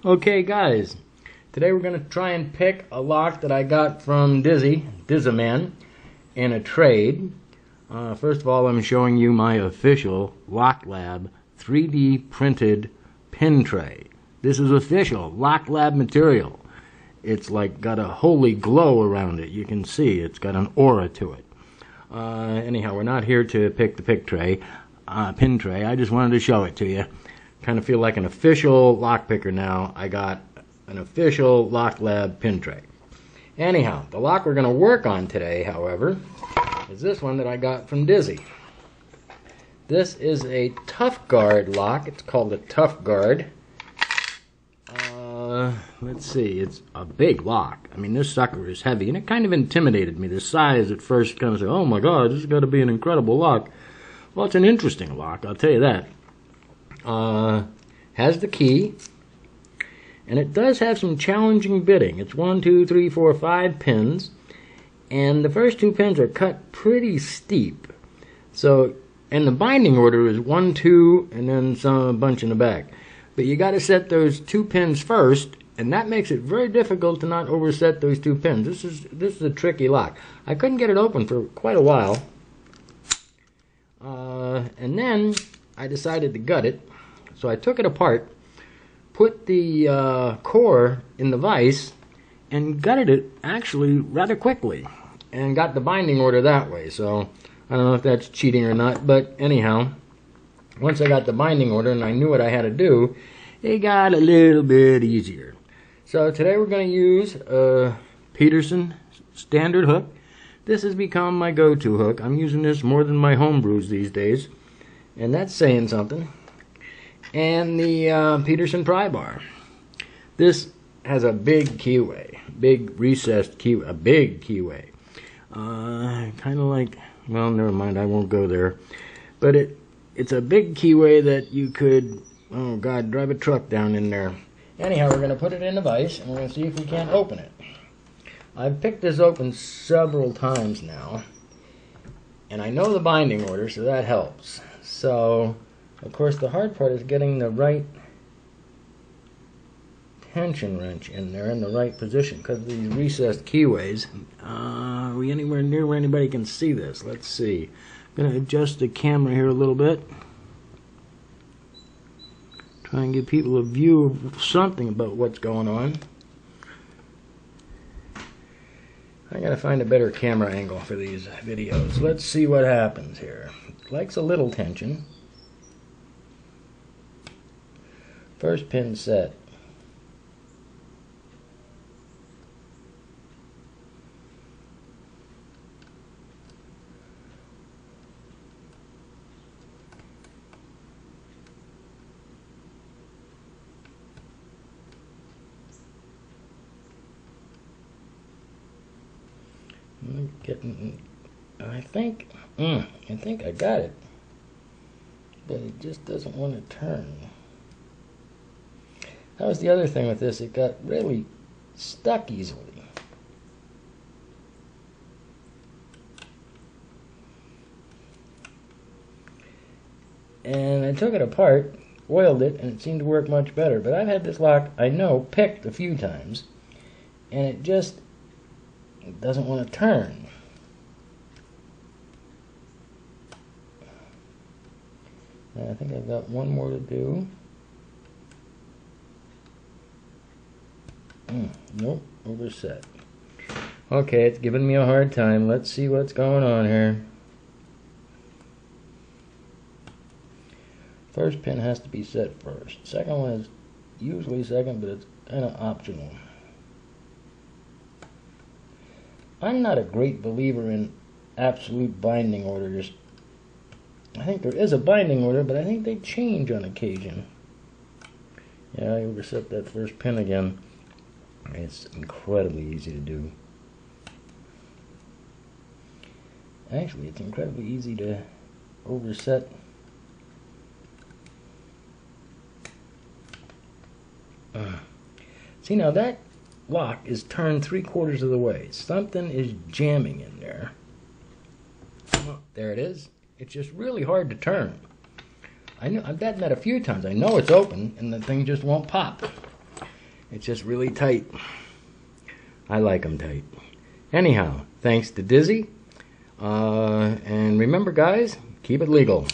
Okay guys, today we're going to try and pick a lock that I got from Dizzaman, in a trade. First of all, I'm showing you my official Lock Lab 3D printed pin tray. This is official Lock Lab material. It's like got a holy glow around it. You can see it's got an aura to it. Anyhow, we're not here to pick the pin tray. I just wanted to show it to you. Kind of feel like an official lock picker now. I got an official Lock Lab pin tray. Anyhow, the lock we're going to work on today, however, is this one that I got from Dizzy. This is a Tough Guard lock. It's called a Tough Guard. Let's see, it's a big lock. I mean, this sucker is heavy, and it kind of intimidated me. The size at first kind of said, oh my god, this has got to be an incredible lock. Well, it's an interesting lock, I'll tell you that. Has the key, and it does have some challenging bitting. It's 1, 2, 3, 4, 5 pins, and the first 2 pins are cut pretty steep. So, and the binding order is 1, 2, and then a bunch in the back. But you got to set those 2 pins first, and that makes it very difficult to not overset those 2 pins. This is a tricky lock. I couldn't get it open for quite a while, and then I decided to gut it. So I took it apart, put the core in the vise, and gutted it actually rather quickly, and got the binding order that way. So I don't know if that's cheating or not, but anyhow, once I got the binding order and I knew what I had to do, it got a little bit easier. So today we're going to use a Peterson standard hook. This has become my go-to hook. I'm using this more than my homebrews these days, and that's saying something. And the Peterson pry bar. This has a big keyway, big recessed key, a big keyway. Kind of like, well, never mind, I won't go there. But it's a big keyway that you could, oh God, drive a truck down in there. Anyhow, we're going to put it in the vise, and we're going to see if we can't open it. I've picked this open several times now, and I know the binding order, so that helps. So, of course, the hard part is getting the right tension wrench in there in the right position because of these recessed keyways. Are we anywhere near where anybody can see this? Let's see. I'm going to adjust the camera here a little bit. Try and give people a view of something about what's going on. I gotta find a better camera angle for these videos. Let's see what happens here. It likes a little tension. First pin set. I think I got it, but it just doesn't want to turn. That was the other thing with this, it got really stuck easily. And I took it apart, oiled it, and it seemed to work much better. But I've had this lock, I know, picked a few times, and it doesn't want to turn. And I think I've got one more to do. Nope, overset. Okay, it's giving me a hard time. Let's see what's going on here. First pin has to be set first. Second one is usually second, but it's kind of optional. I'm not a great believer in absolute binding orders. I think there is a binding order, but I think they change on occasion. Yeah, I overset that first pin again. It's incredibly easy to do. Actually, it's incredibly easy to overset. See, now that lock is turned 3/4 of the way. Something is jamming in there. Oh, there it is. It's just really hard to turn. I've done that a few times. I know it's open, and the thing just won't pop. It's just really tight. I like them tight. Anyhow, thanks to Dizzy. And remember, guys, keep it legal.